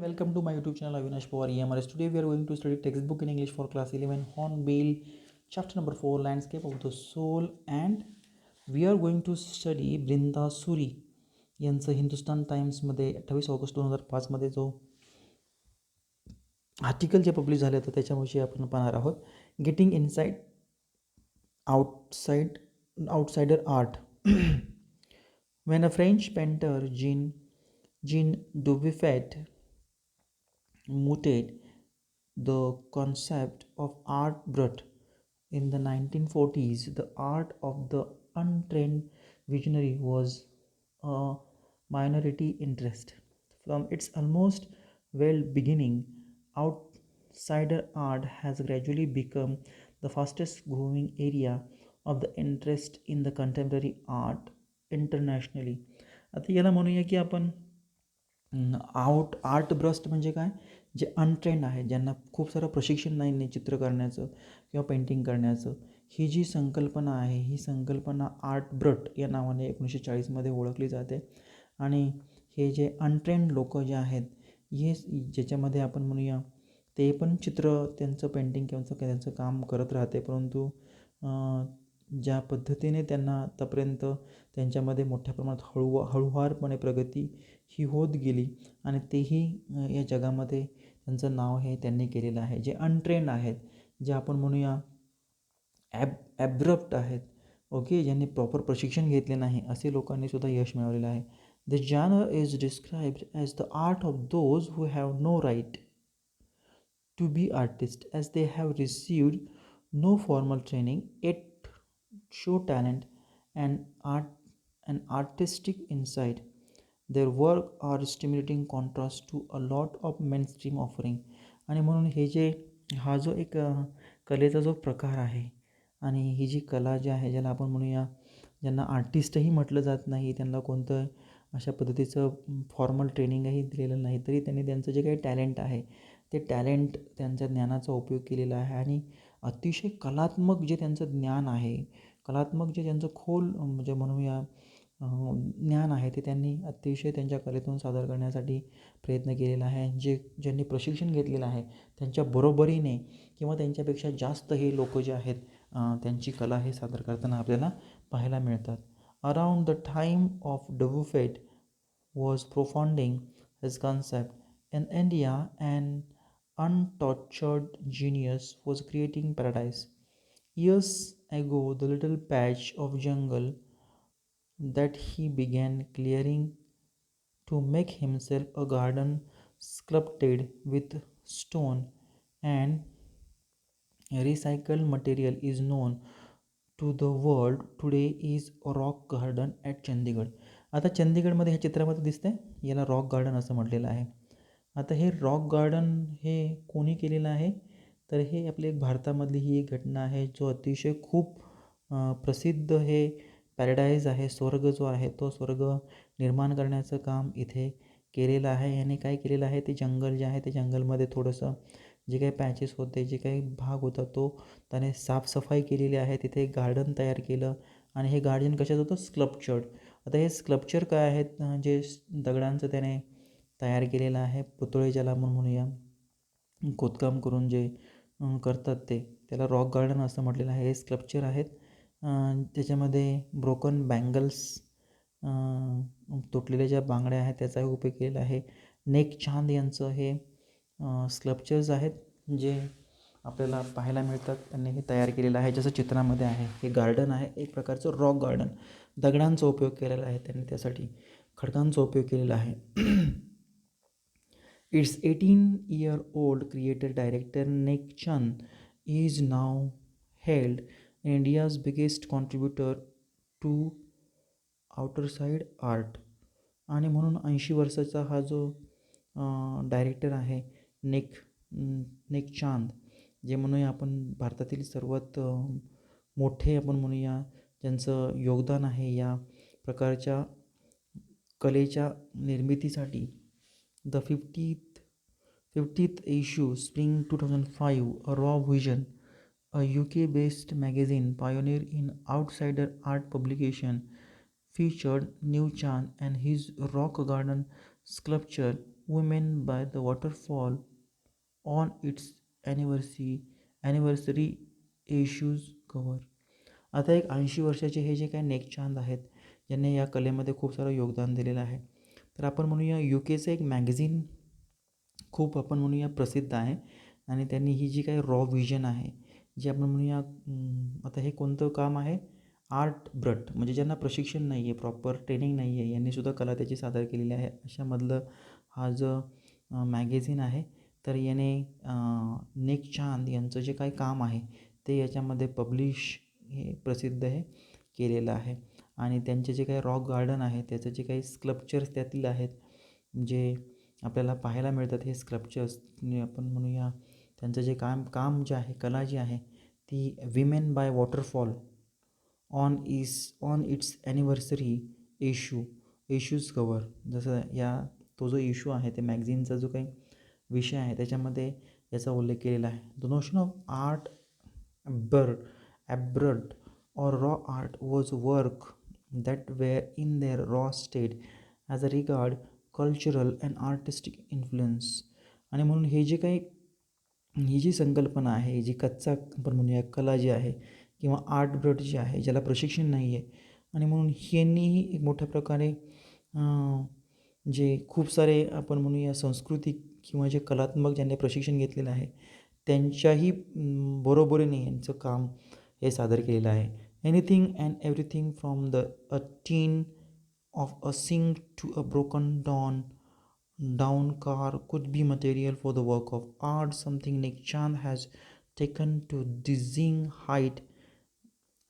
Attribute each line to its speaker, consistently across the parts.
Speaker 1: Welcome to my YouTube channel Avinash Pawar EMRS. Today we are going to study textbook in English for class 11 Hornbill, chapter number 4, Landscape of the Soul, and we are going to study Brinda Suri यांचं Hindustan टाइम्समध्ये 28 August 2005 जो article जे publish झालं होतं त्याच्याविषयी आपण पाहणार आहोत. Getting inside outsider art. When a French painter Jean Dubuffet mooted the concept of art brut in the 1940s, the art of the untrained visionary was a minority interest. From its almost well beginning, outsider art has gradually become the fastest growing area of the interest in the contemporary art internationally. आता याला म्हणूया की आपण art burst म्हणजे काय, जे untrained आहे, ज्यांना खूप सारं प्रशिक्षण नाही चित्र करण्याचं किंवा पेंटिंग करण्याचं, ही जी संकल्पना आहे ही संकल्पना आर्ट ब्रट या नावाने 1940मध्ये ओळखली जाते. आणि हे जे अनट्रेंड लोक जे आहेत हे ज्याच्यामध्ये आपण म्हणूया ते पण चित्र त्यांचं पेंटिंग किंवा त्यांचं काम करत राहते, परंतु ज्या पद्धतीने त्यांना आतापर्यंत त्यांच्यामध्ये मोठ्या प्रमाणात हळूवारपणे प्रगती ही होत गेली आणि तेही या जगामध्ये त्यांचं नाव हे त्यांनी केलेलं आहे. जे अनट्रेंड आहेत, जे आपण म्हणूया ॲब्रप्ट आहेत, ओके, ज्यांनी प्रॉपर प्रशिक्षण घेतले नाही, असे लोकांनीसुद्धा यश मिळवलेलं आहे. The genre is described as the art of those who have no right to be artist as they have received no formal training at show talent and artistic insight. Their work are stimulating contrast to a lot of mainstream offering. आणि म्हणून हे जे हा जो एक कलेचा जो प्रकार आहे आणि ही जी कला जी आहे ज्याला आपण म्हणूया, ज्यांना आर्टिस्टही म्हटलं जात नाही, त्यांना कोणतं अशा पद्धतीचं फॉर्मल ट्रेनिंगही दिलेलं नाही, तरी त्यांनी त्यांचं जे काही टॅलेंट आहे ते टॅलेंट त्यांच्या ज्ञानाचा उपयोग केलेला आहे आणि अतिशय कलात्मक जे त्यांचं ज्ञान आहे, कलात्मक जे त्यांचं खोल म्हणजे म्हणूया ज्ञान आहे ते त्यांनी अतिशय त्यांच्या कलेतून सादर करण्यासाठी प्रयत्न केलेला आहे. ज्यांनी प्रशिक्षण घेतलेलं आहे त्यांच्या बरोबरीने किंवा त्यांच्यापेक्षा जास्त हे लोक जे आहेत त्यांची कला हे सादर करताना आपल्याला पाहायला मिळतात. Around the time of Dubuffet was propounding his concept in India and untortured genius was creating paradise. Years ago, the little patch of jungle that he began clearing to make himself a garden sculpted with stone and recycled material is known to the world today is a rock garden at Chandigarh. आता चंदीगडमध्ये ह्या चित्रामध्ये दिसतंय, याला rock garden असं म्हटलेलं आहे. आता हे रॉक गार्डन हे कोणी केलेलं आहे, तर हे आपले एक भारतामधली ही एक घटना आहे जो अतिशय खूप प्रसिद्ध हे पॅराडाईज आहे, स्वर्ग जो आहे तो स्वर्ग निर्माण करण्याचं काम इथे केलेलं आहे. याने काय केलेलं आहे, ते जंगल जे आहे ते जंगलमध्ये थोडंसं जे काही पॅचेस होते, जे काही भाग होता तो त्याने साफसफाई केलेली आहे, तिथे एक गार्डन तयार केलं आणि हे गार्डन कशात होतं, स्कल्पचर्ड. आता हे स्कल्पचर काय आहेत, जे दगडांचं त्याने तयार केलेलं आहे, पुतळे ज्याला आपण म्हणूया, खोदकाम करून जे करतात त्याला रॉक गार्डन असं म्हटलेलं आहे. हे स्कल्पचर आहेत, त्याच्यामध्ये ब्रोकन बँगल्स, तुटलेल्या ज्या बांगड्या आहेत त्याचाही उपयोग केलेला आहे. नेक चांद यांचं हे स्कल्पचर्स आहेत जे आपल्याला पाहायला मिळतात, त्यांनी हे तयार केलेलं आहे जसं चित्रामध्ये आहे. हे गार्डन आहे एक प्रकारचं रॉक गार्डन, दगडांचा उपयोग केलेला आहे त्यांनी, त्यासाठी खडकांचा उपयोग केलेला आहे. Its 18-year-old creator director Nick Chand is now hailed India's biggest contributor to outside art. आणि म्हणून 80 वर्षाचा हा जो डायरेक्टर आहे निक चांद, जे म्हणूया आपण भारतातील सर्वात मोठे आपण म्हणूया ज्यांचं योगदान आहे या प्रकारच्या कलेच्या निर्मितीसाठी. The 50th issue, Spring 2005, a Raw Vision, a UK-based magazine pioneer in outsider art publication, featured New Chan and his rock garden sculpture women by the waterfall on its anniversary issues cover. आता एक 80 वर्षाचे हे जे काही नेकचांद आहेत, ज्यांनी या कलेमध्ये खूप सारं योगदान दिलेलं आहे, तर आपण म्हणूया UKचं एक मॅगझिन खूप आपण म्हणूया प्रसिद्ध आहे. आणि त्यांनी ही जी काही रॉ व्हिजन आहे, जी आपण म्हणूया आता हे कोणतं काम आहे, आर्ट ब्रट, म्हणजे ज्यांना प्रशिक्षण नाही आहे, प्रॉपर ट्रेनिंग नाही आहे, यांनीसुद्धा कला त्याची सादर केलेली आहे, अशामधलं हा जो मॅगझिन आहे. तर याने नेक चांद यांचं जे काही काम आहे ते याच्यामध्ये पब्लिश हे प्रसिद्ध हे केलेलं आहे. आणि त्यांचे जे काही रॉक गार्डन आहे, त्याचं जे काही स्कल्पचर्स त्यातील आहेत, जे आपल्याला पाहायला मिळतात, हे स्कल्पचर्स आपण म्हणूया त्यांचं जे काम जे आहे, कला जी आहे, ती women by waterfall on its anniversary issues cover. जसं तो जो इश्यू आहे, ते मॅगझिनचा जो काही विषय आहे त्याच्यामध्ये याचा उल्लेख केलेला आहे. The notion of art brut or raw art was work that were in their raw state as a regard cultural and artistic influence. आणि म्हणून हे जे काही ही जी संकल्पना आहे, जी कच्चा आपण म्हणूया कला जी आहे किंवा आर्ट ब्रड जी आहे, ज्याला प्रशिक्षण नाही आहे, आणि म्हणून यांनीही एक मोठ्या प्रकारे जे खूप सारे आपण म्हणूया सांस्कृतिक किंवा जे कलात्मक ज्यांनी प्रशिक्षण घेतलेलं आहे त्यांच्याही बरोबरीने यांचं काम हे सादर केलेलं आहे. Anything and everything from a tin of a sink to a broken down car could be material for the work of art. Something Nek Chand has taken to dizzying height.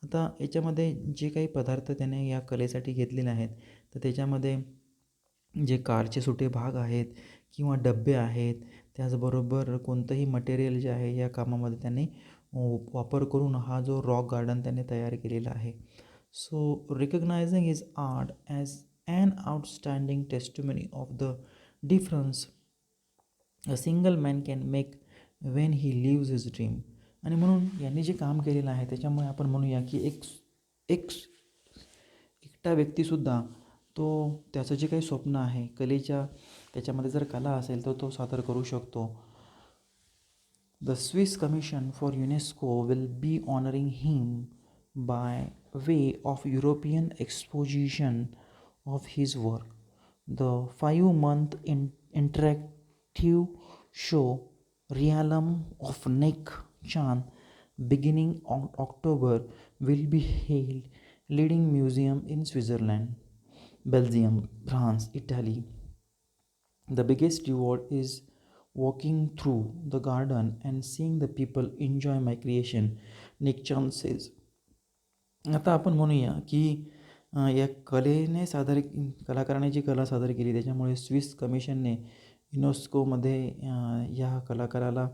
Speaker 1: आता याच्यामध्ये जे काही पदार्थ त्याने या कलेसाठी घेतलेले आहेत, तर त्याच्यामध्ये जे कारचे सुटे भाग आहेत किंवा डबे आहेत, त्याचबरोबर कोणतंही मटेरियल जे आहे या कामामध्ये त्यांनी वापर करून हा जो रॉक गार्डन त्यांनी तयार केलेला आहे. So recognising his art as an outstanding testimony of the difference a single man can make when he lives his dream. आणि म्हणून यांनी जे काम केलेलं आहे त्याच्यामुळे आपण म्हणूया की एकटा व्यक्तीसुद्धा तो त्याचं जे काही स्वप्न आहे कलेच्या, त्याच्यामध्ये जर कला असेल तर तो सादर करू शकतो. The Swiss commission for UNESCO will be honouring him by way of European exposition of his work. The 5-month interactive show realm of Nek Chand beginning October will be held leading museum in Switzerland, Belgium, France, Italy. The biggest reward is walking through the garden and seeing the people enjoy my creation, Nick Chan says. आता आपण म्हणूया की या कलाकाराने जी कला सादर केली त्याच्यामुळे स्विस कमिशनने युनेस्कोमध्ये या कलाकाराला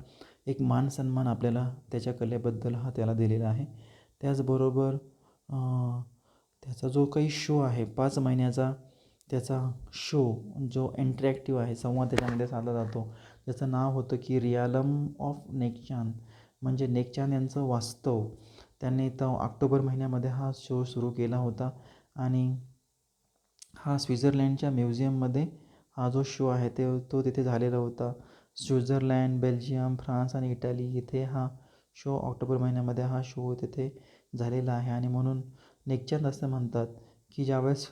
Speaker 1: एक मान सन्मान आपल्याला त्याच्या कलेबद्दल हा त्याला दिलेला आहे. त्याचबरोबर त्याचा जो काही शो आहे 5 महिन्याचा, त्याचा शो जो इंटरॅक्टिव्ह आहे, संवाद त्याच्यामध्ये साधला जातो, ज्याचं नाव होतं की रियालम ऑफ नेकचांद, म्हणजे नेकचांद यांचं वास्तव. त्यांनी ऑक्टोबर महिन्यामध्ये हा शो सुरू केला होता आणि हा स्वित्झर्लंडच्या म्युझियममध्ये हा जो शो आहे तो तिथे झालेला होता. स्वित्झर्लंड, बेल्जियम, फ्रान्स आणि इटाली इथे हा शो ऑक्टोबर महिन्यामध्ये हा शो तिथे झालेला आहे. आणि म्हणून नेकचांद असं म्हणतात की ज्यावेळेस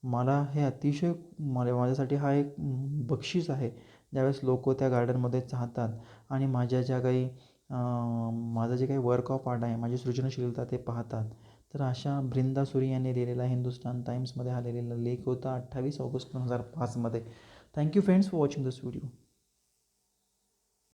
Speaker 1: मला हे अतिशय माझ्यासाठी हा एक बक्षीस आहे, ज्यावेळेस लोक त्या गार्डनमध्ये चाहतात आणि माझ्या ज्या काही माझं जे काही वर्क ऑफ आर्ट आहे, माझी सृजनशीलता ते पाहतात. तर अशा ब्रिंदा सुरी यांनी लिहिलेला हिंदुस्तान टाइम्समध्ये हा लिहिलेला लेख होता 28 ऑगस्ट 2005 मध्ये. Thank you friends for watching this video.